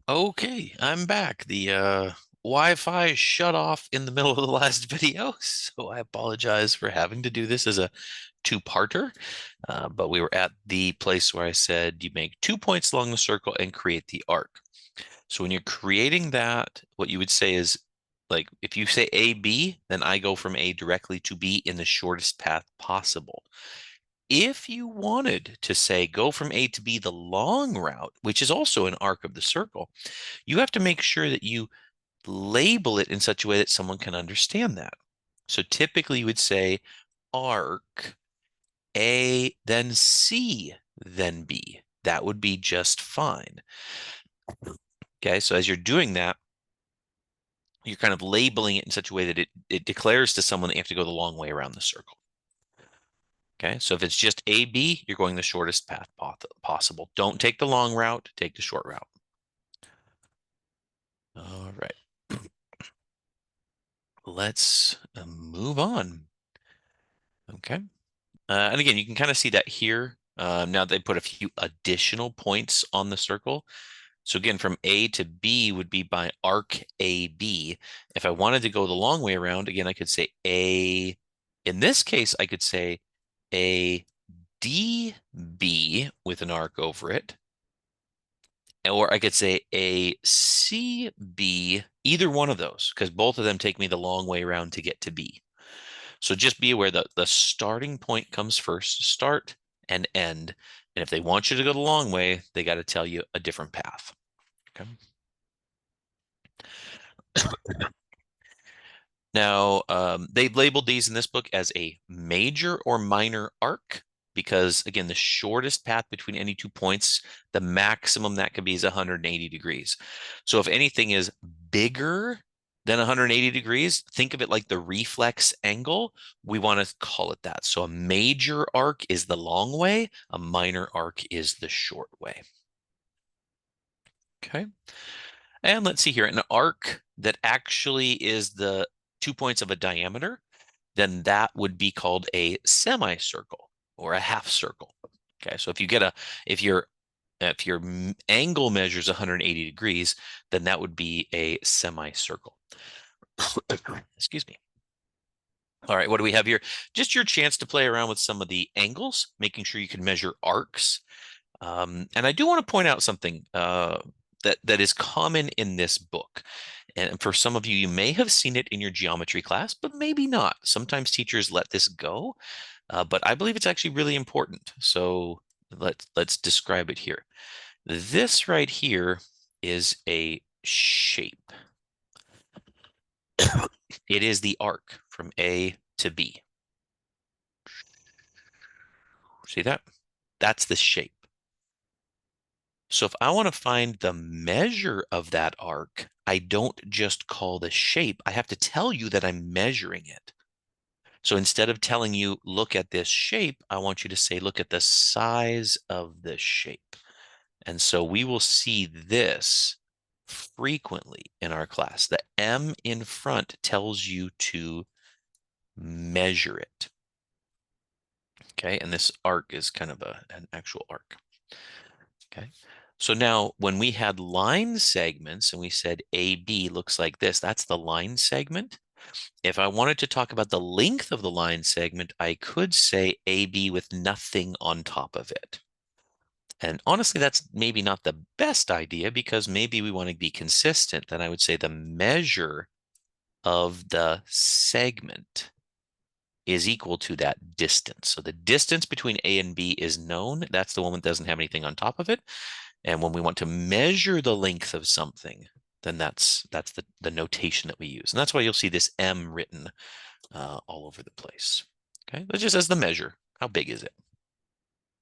Okay, I'm back. The Wi-Fi shut off in the middle of the last video, so I apologize for having to do this as a two-parter. But we were at the place where I said you make 2 points along the circle and create the arc. So when you're creating that, what you would say is, like, if you say A, B, then I go from A directly to B in the shortest path possible. If you wanted to say go from A to B the long route, which is also an arc of the circle, you have to make sure that you label it in such a way that someone can understand that. So typically you would say arc A, then C, then B. That would be just fine. Okay, so as you're doing that, you're kind of labeling it in such a way that it declares to someone that you have to go the long way around the circle. Okay, so if it's just A, B, you're going the shortest path possible. Don't take the long route, take the short route. All right. Let's move on. Okay. And again, you can kind of see that here. Now they put a few additional points on the circle. So again, from A to B would be by arc AB. If I wanted to go the long way around, again, I could say A. In this case, I could say A DB with an arc over it. Or I could say A CB, either one of those, because both of them take me the long way around to get to B. So just be aware that the starting point comes first, start and end. And if they want you to go the long way, they got to tell you a different path. Okay. Now, they've labeled these in this book as a major or minor arc because, again, the shortest path between any 2 points, the maximum that could be is 180 degrees. So if anything is bigger than 180 degrees, think of it like the reflex angle. We want to call it that. So a major arc is the long way, a minor arc is the short way. Okay. And let's see here, an arc that actually is the 2 points of a diameter, then that would be called a semicircle or a half circle. Okay, so if your angle measures 180 degrees, then that would be a semicircle. Excuse me. All right, what do we have here? Just your chance to play around with some of the angles, making sure you can measure arcs. And I do want to point out something that is common in this book. And for some of you, you may have seen it in your geometry class, but maybe not. Sometimes teachers let this go, but I believe it's actually really important. So let's describe it here. This right here is a shape. It is the arc from A to B. See that? That's the shape. So if I want to find the measure of that arc, I don't just call the shape. I have to tell you that I'm measuring it. So instead of telling you, look at this shape, I want you to say, look at the size of the shape. And so we will see this frequently in our class. The M in front tells you to measure it. Okay, and this arc is kind of an actual arc. Okay. So now when we had line segments and we said AB looks like this, that's the line segment. If I wanted to talk about the length of the line segment, I could say AB with nothing on top of it. And honestly, that's maybe not the best idea because maybe we want to be consistent. Then I would say the measure of the segment is equal to that distance. So the distance between A and B is known. That's the one that doesn't have anything on top of it. And when we want to measure the length of something, then that's the notation that we use. And that's why you'll see this M written all over the place. Okay, that's just as the measure. How big is it?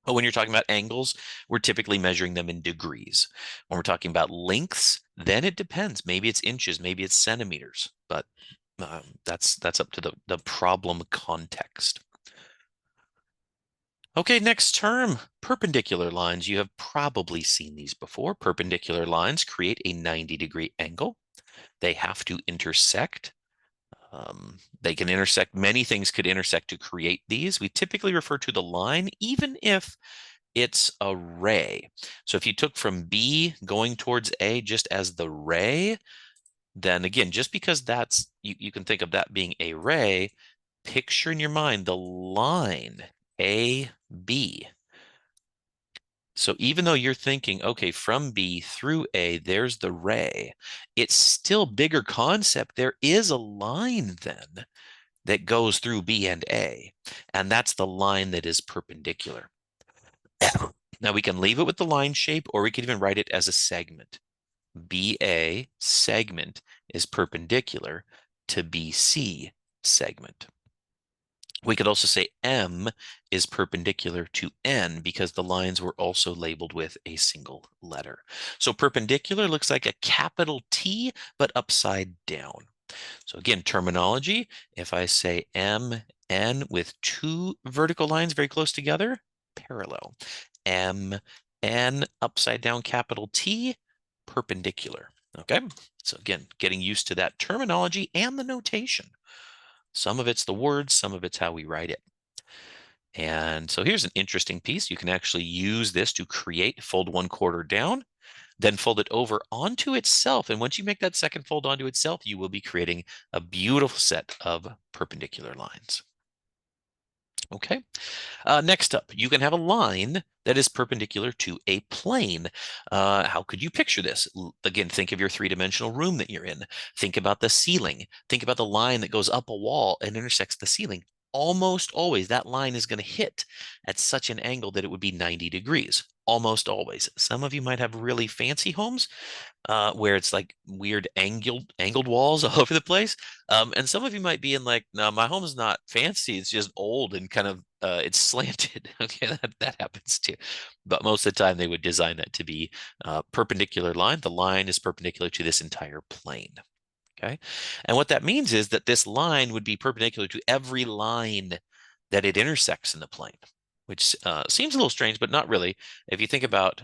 But when you're talking about angles, we're typically measuring them in degrees. When we're talking about lengths, then it depends. Maybe it's inches, maybe it's centimeters, but that's up to the problem context. Okay, next term, perpendicular lines. You have probably seen these before. Perpendicular lines create a 90-degree angle. They have to intersect. They can intersect, many things could intersect to create these. We typically refer to the line, even if It's a ray. So if you took from B going towards A just as the ray, then again, just because that's, you can think of that being a ray, picture in your mind the line AB. So even though you're thinking, okay, from B through A, there's the ray, it's still bigger concept. There is a line then that goes through B and A, and that's the line that is perpendicular. Now we can leave it with the line shape, or we can even write it as a segment. BA segment is perpendicular to BC segment. We could also say M is perpendicular to N because the lines were also labeled with a single letter. So perpendicular looks like a capital T, but upside down. So again, terminology, if I say MN with two vertical lines very close together, parallel. MN upside down capital T, perpendicular. Okay, so again, getting used to that terminology and the notation. Some of it's the words, some of it's how we write it. And so here's an interesting piece. You can actually use this to create, fold 1/4 down, then fold it over onto itself. And once you make that second fold onto itself, you will be creating a beautiful set of perpendicular lines. Okay. Next up, you can have a line that is perpendicular to a plane. How could you picture this? Again, think of your three-dimensional room that you're in. Think about the ceiling. Think about the line that goes up a wall and intersects the ceiling. Almost always, that line is going to hit at such an angle that it would be 90 degrees. Almost always. Some of you might have really fancy homes where it's like weird angled walls all over the place. And some of you might be in like, no, my home is not fancy. It's just old and kind of it's slanted. Okay, that happens too. But most of the time they would design that to be perpendicular line. The line is perpendicular to this entire plane. Okay. And what that means is that this line would be perpendicular to every line that it intersects in the plane, which seems a little strange, but not really. If you think about,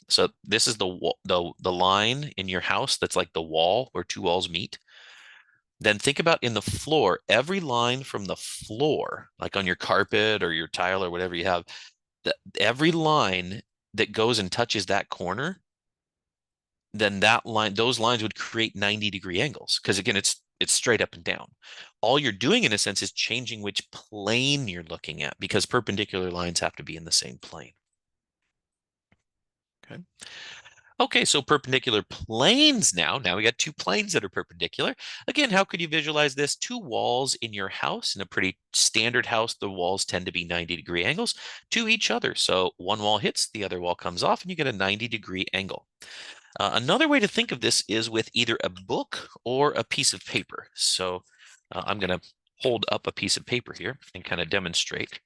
so this is the line in your house that's like the wall where two walls meet. Then think about in the floor, every line from the floor, like on your carpet or your tile or whatever you have, every line that goes and touches that corner, then that line, those lines would create 90-degree angles. Because again, it's straight up and down. All you're doing in a sense is changing which plane you're looking at because perpendicular lines have to be in the same plane. Okay. Okay, so perpendicular planes now. Now we got two planes that are perpendicular. Again, how could you visualize this? Two walls in your house. In a pretty standard house, the walls tend to be 90-degree angles to each other. So one wall hits, the other wall comes off, and you get a 90-degree angle. Another way to think of this is with either a book or a piece of paper. So I'm going to hold up a piece of paper here and kind of demonstrate.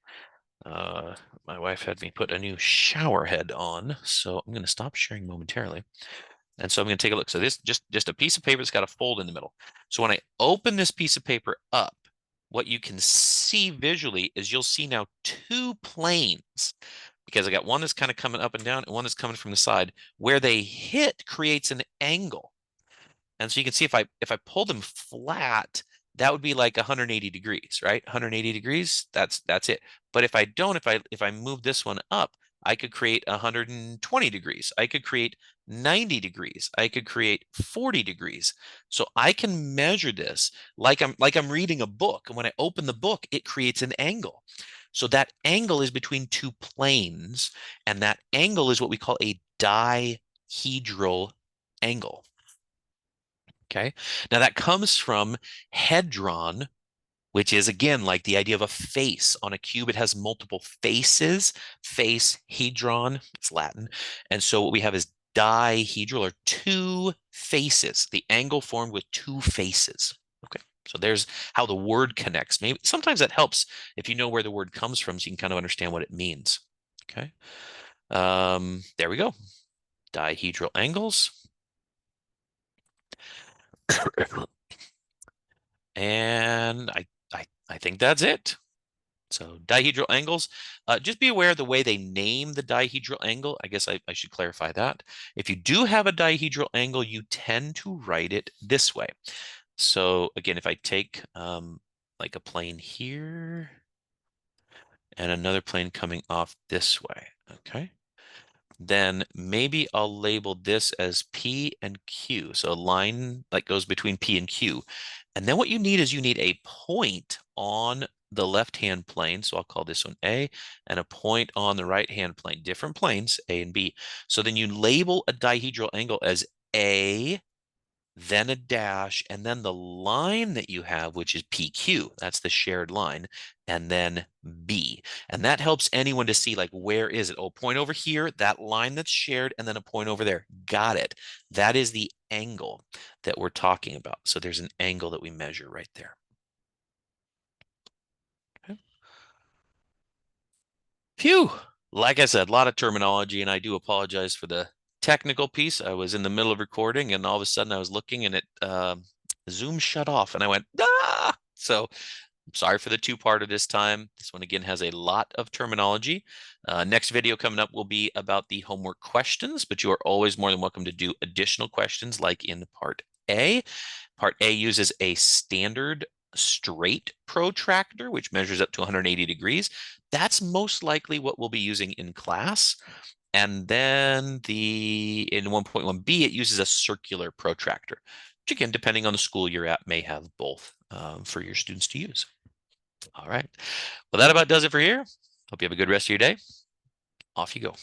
My wife had me put a new shower head on, so I'm going to stop sharing momentarily. And so I'm going to take a look. So this just a piece of paper that's got a fold in the middle. So when I open this piece of paper up, what you can see visually is you'll see now two planes because I got one that's kind of coming up and down and one that's coming from the side. Where they hit creates an angle. And so you can see if I pull them flat, that would be like 180 degrees, right? 180 degrees, that's it. But if I don't, if I move this one up, I could create 120 degrees. I could create 90 degrees. I could create 40 degrees. So I can measure this like I'm reading a book. And when I open the book, it creates an angle. So that angle is between two planes, and that angle is what we call a dihedral angle. Okay. Now that comes from hedron, which is again like the idea of a face on a cube. It has multiple faces, face, hedron, it's Latin. And so what we have is dihedral, or two faces, the angle formed with two faces. Okay. So there's how the word connects. Maybe sometimes that helps if you know where the word comes from, so you can kind of understand what it means. Okay. There we go. Dihedral angles. And I think that's it. So dihedral angles, just be aware of the way they name the dihedral angle. I guess I should clarify that. If you do have a dihedral angle, you tend to write it this way. So again, if I take like a plane here and another plane coming off this way, Okay. Then maybe I'll label this as P and Q. So a line that goes between P and Q. And then what you need is you need a point on the left-hand plane. So I'll call this one A, and a point on the right-hand plane, different planes, A and B. So then you label a dihedral angle as A, then a dash, and then the line that you have, which is PQ, that's the shared line, and then B. And that helps anyone to see, like, where is it? Oh, point over here, that line that's shared, and then a point over there. Got it. That is the angle that we're talking about. So there's an angle that we measure right there. Okay. Phew. Like I said, a lot of terminology, and I do apologize for the technical piece. I was in the middle of recording, and all of a sudden I was looking, and it Zoom shut off, and I went, ah! So sorry for the two-parter this time. This one again has a lot of terminology. Next video coming up will be about the homework questions, but you are always more than welcome to do additional questions like in part A. Part A uses a standard straight protractor, which measures up to 180 degrees. That's most likely what we'll be using in class. And then in 1.1b, it uses a circular protractor, which again, depending on the school you're at, may have both for your students to use. All right. Well, that about does it for here. Hope you have a good rest of your day. Off you go.